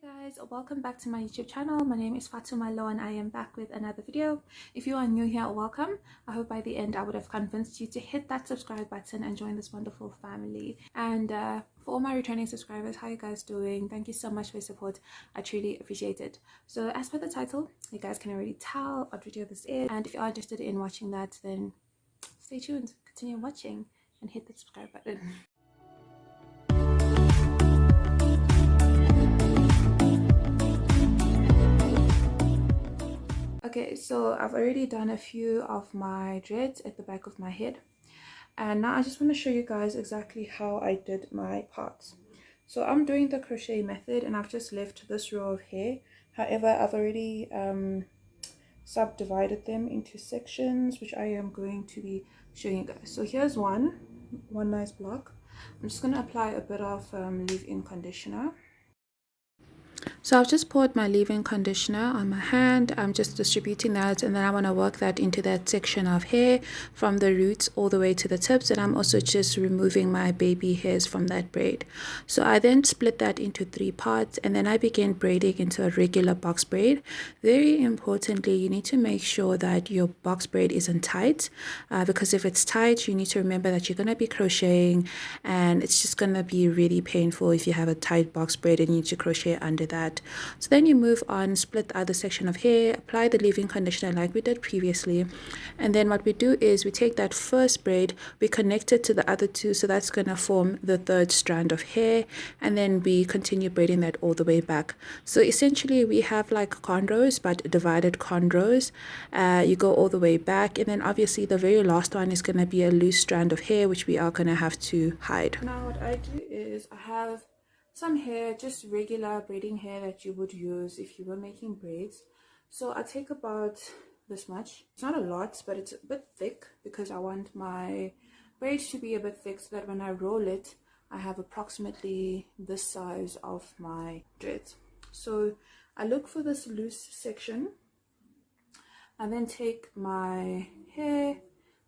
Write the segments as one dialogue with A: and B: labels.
A: Guys, welcome back to my YouTube channel. My name is Fatuma Lo and I am back with another video. If you are new here, welcome. I hope by the end I would have convinced you to hit that subscribe button and join this wonderful family. And for all my returning subscribers, how you guys doing? Thank you so much for your support. I truly appreciate it. So as per the title, you guys can already tell what video this is, and if you are interested in watching that, then stay tuned, continue watching and hit the subscribe button. Okay, so I've already done a few of my dreads at the back of my head, and now I just want to show you guys exactly how I did my parts. So I'm doing the crochet method and I've just left this row of hair. However, I've already subdivided them into sections, which I am going to be showing you guys. So here's one nice block. I'm just going to apply a bit of leave-in conditioner. So I've just poured my leave-in conditioner on my hand. I'm just distributing that, and then I want to work that into that section of hair from the roots all the way to the tips, and I'm also just removing my baby hairs from that braid. So I then split that into 3 parts, and then I begin braiding into a regular box braid. Very importantly, you need to make sure that your box braid isn't tight, because if it's tight, you need to remember that you're going to be crocheting and it's just going to be really painful if you have a tight box braid and you need to crochet under that. So then you move on, split the other section of hair, apply the leave-in conditioner like we did previously, and then what we do is we take that first braid, we connect it to the other 2, so that's going to form the 3rd strand of hair, and then we continue braiding that all the way back. So essentially we have like cornrows, but divided cornrows. You go all the way back, and then obviously the very last one is going to be a loose strand of hair, which we are going to have to hide. Now what I do is I have some hair, just regular braiding hair that you would use if you were making braids. So I take about this much. It's not a lot, but it's a bit thick because I want my braids to be a bit thick so that when I roll it, I have approximately this size of my dreads. So I look for this loose section. I then take my hair,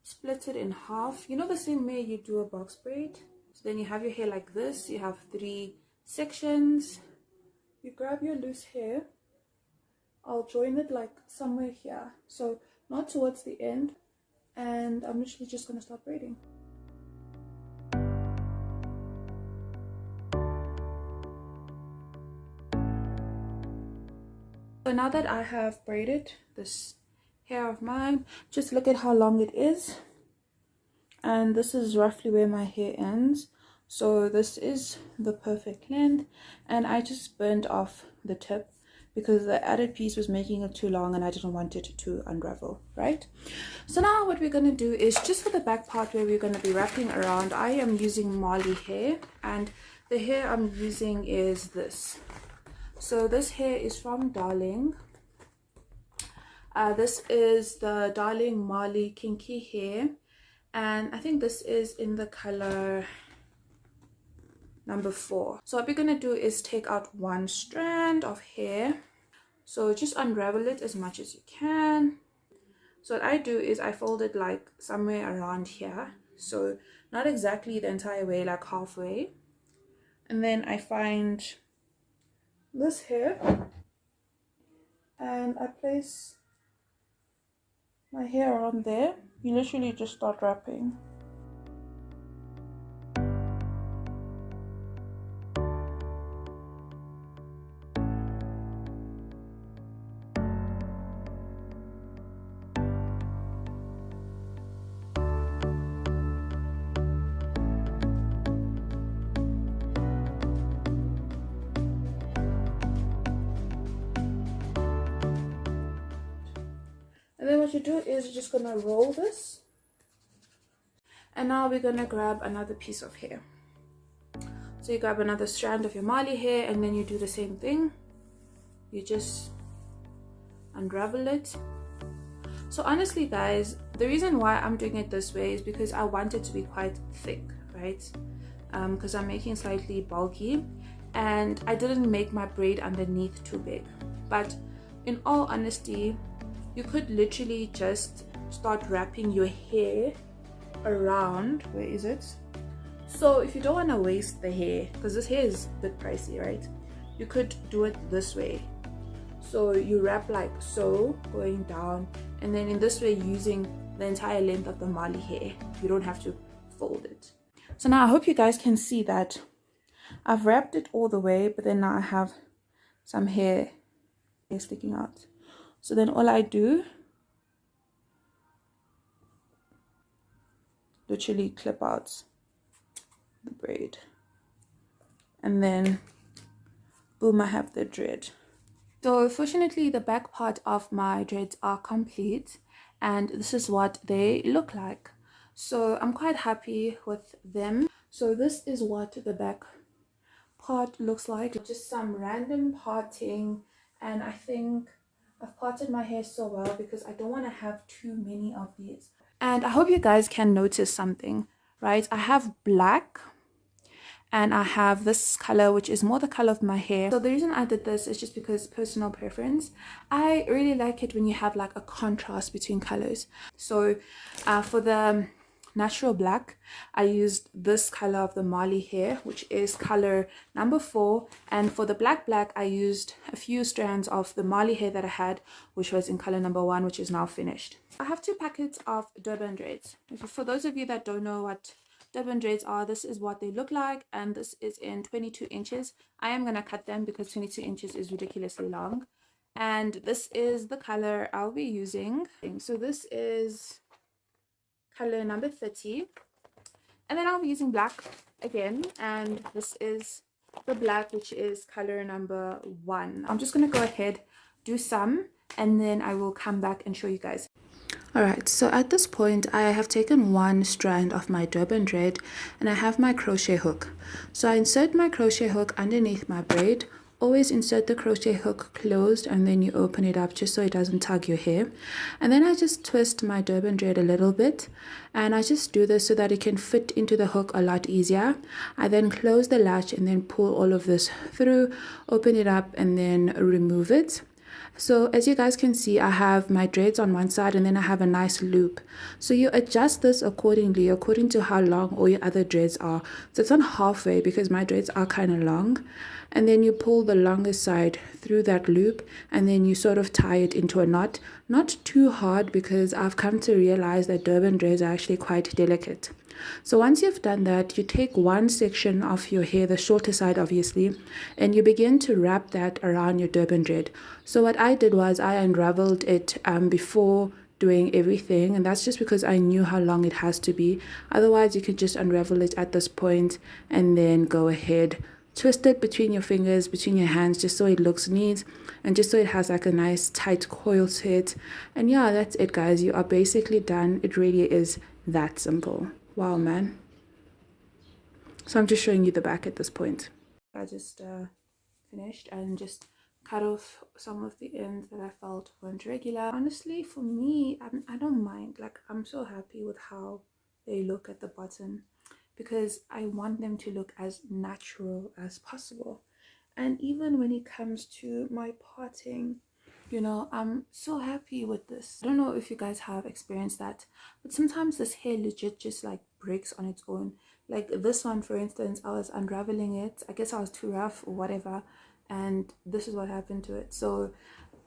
A: split it in half. You know, the same way you do a box braid. So then you have your hair like this. You have 3 sections. You grab your loose hair. I'll join it like somewhere here, so not towards the end, and I'm literally just going to start braiding. So now that I have braided this hair of mine, just look at how long it is, and this is roughly where my hair ends. So this is the perfect length, and I just burned off the tip because the added piece was making it too long and I didn't want it to unravel, right? So now what we're going to do is just for the back part where we're going to be wrapping around, I am using Marley Hair, and the hair I'm using is this. So this hair is from Darling. This is the Darling Marley Kinky Hair, and I think this is in the color number 4. So what we're going to do is take out 1 strand of hair. So just unravel it as much as you can. So what I do is I fold it like somewhere around here, so not exactly the entire way, like halfway, and then I find this hair and I place my hair around there. You literally just start wrapping. And then what you do is you're just gonna roll this, and now we're gonna grab another piece of hair. So you grab another strand of your Marley hair, and then you do the same thing. You just unravel it. So honestly guys, the reason why I'm doing it this way is because I want it to be quite thick, right? Because I'm making slightly bulky, and I didn't make my braid underneath too big. But in all honesty, you could literally just start wrapping your hair around. Where is it? So if you don't want to waste the hair, because this hair is a bit pricey, right? you could do it this way. So you wrap like so, going down, and then in this way using the entire length of the Marley hair. You don't have to fold it. So now I hope you guys can see that I've wrapped it all the way, but then now I have some hair sticking out. So then all I do, literally clip out the braid, and then boom, I have the dread. So fortunately the back part of my dreads are complete, and this is what they look like. So I'm quite happy with them. So this is what the back part looks like. Just some random parting, and I think I've parted my hair so well because I don't want to have too many of these. And I hope you guys can notice something, right? I have black and I have this color, which is more the color of my hair. So the reason I did this is just because personal preference. I really like it when you have like a contrast between colors. So for the natural black, I used this color of the Marley hair, which is color number 4, and for the black I used a few strands of the Marley hair that I had, which was in color number 1, which is now finished. I have 2 packets of Durban Dreads. For those of you that don't know what Durban Dreads are, this is what they look like, and this is in 22 inches. I am gonna cut them because 22 inches is ridiculously long, and this is the color I'll be using. So this is color number 30, and then I'll be using black again, and this is the black, which is color number 1. I'm just gonna go ahead, do some, and then I will come back and show you guys. Alright, so at this point I have taken 1 strand of my Durban dread and I have my crochet hook. So I insert my crochet hook underneath my braid. Always insert the crochet hook closed and then you open it up just so it doesn't tug your hair. And then I just twist my Durban dread a little bit, and I just do this so that it can fit into the hook a lot easier. I then close the latch and then pull all of this through, open it up, and then remove it. So as you guys can see, I have my dreads on one side and then I have a nice loop. So you adjust this accordingly, according to how long all your other dreads are. So it's not halfway because my dreads are kind of long. And then you pull the longest side through that loop and then you sort of tie it into a knot. Not too hard because I've come to realize that Durban dreads are actually quite delicate. So once you've done that, you take one section of your hair, the shorter side obviously, and you begin to wrap that around your Durban dread. So what I did was I unraveled it before doing everything, and that's just because I knew how long it has to be. Otherwise you could just unravel it at this point and then go ahead, twist it between your fingers, between your hands, just so it looks neat and just so it has like a nice tight coil to it. And yeah, that's it guys, you are basically done. It really is that simple. Wow, man. So I'm just showing you the back at this point. I just finished and just cut off some of the ends that I felt weren't regular. Honestly, for me, I don't mind. Like, I'm so happy with how they look at the bottom because I want them to look as natural as possible. And even when it comes to my parting, you know, I'm so happy with this. I don't know if you guys have experienced that, but sometimes this hair legit just like breaks on its own. Like this one, for instance, I was unraveling it. I guess I was too rough or whatever, and this is what happened to it. So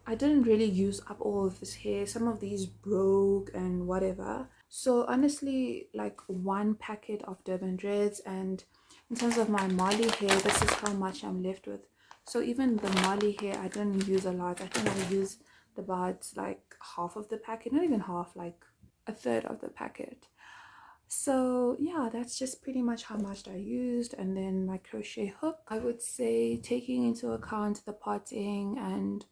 A: I didn't really use up all of this hair. Some of these broke and whatever. So honestly, like 1 packet of Durban Dreads, and in terms of my Marley hair, this is how much I'm left with. So even the Marley hair, I didn't use a lot. I think I used about like half of the packet, not even half, like a third of the packet. So yeah, that's just pretty much how much I used. And then my crochet hook, I would say, taking into account the parting and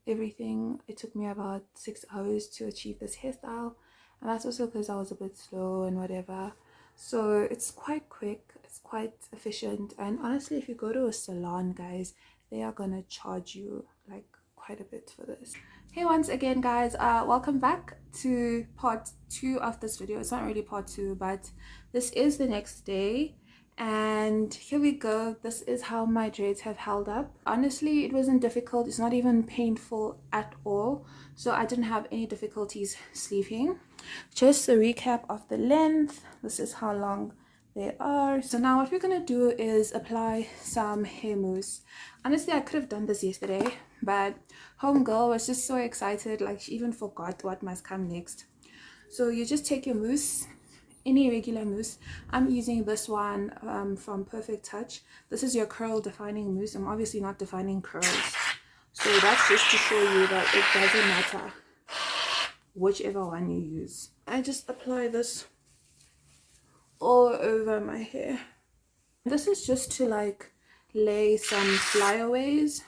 A: everything, it took me about 6 hours to achieve this hairstyle, and that's also because I was a bit slow and whatever. So it's quite quick, it's quite efficient, and honestly, if you go to a salon, guys, they are gonna charge you like quite a bit for this. Hey, once again guys, welcome back to part 2 of this video. It's not really part 2, but this is the next day. And here we go. This is how my dreads have held up. Honestly, it wasn't difficult. It's not even painful at all. So I didn't have any difficulties sleeving. Just a recap of the length. This is how long they are. So now what we're gonna do is apply some hair mousse. Honestly, I could have done this yesterday, but homegirl was just so excited, like she even forgot what must come next. So you just take your mousse, any regular mousse. I'm using this one from Perfect Touch. This is your curl defining mousse. I'm obviously not defining curls, so that's just to show you that it doesn't matter whichever one you use. I just apply this all over my hair. This is just to like lay some flyaways,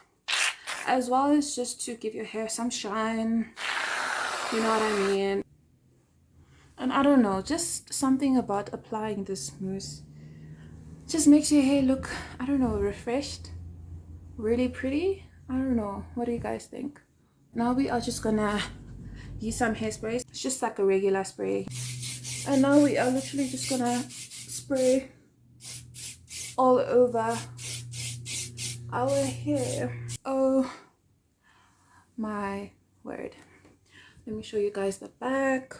A: as well as just to give your hair some shine, you know what I mean. And I don't know, just something about applying this mousse just makes your hair look, I don't know, refreshed, really pretty. I don't know, what do you guys think? Now we are just gonna use some hairspray. It's just like a regular spray, and now we are literally just gonna spray all over our hair. Oh my word, let me show you guys the back.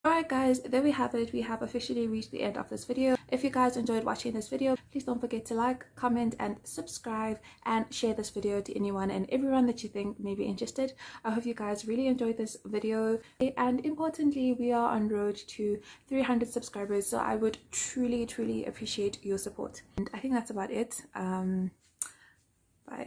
A: Alright guys, there we have it. We have officially reached the end of this video. If you guys enjoyed watching this video, please don't forget to like, comment and subscribe, and share this video to anyone and everyone that you think may be interested. I hope you guys really enjoyed this video, and importantly, we are on road to 300 subscribers, so I would truly appreciate your support. And I think that's about it. Bye.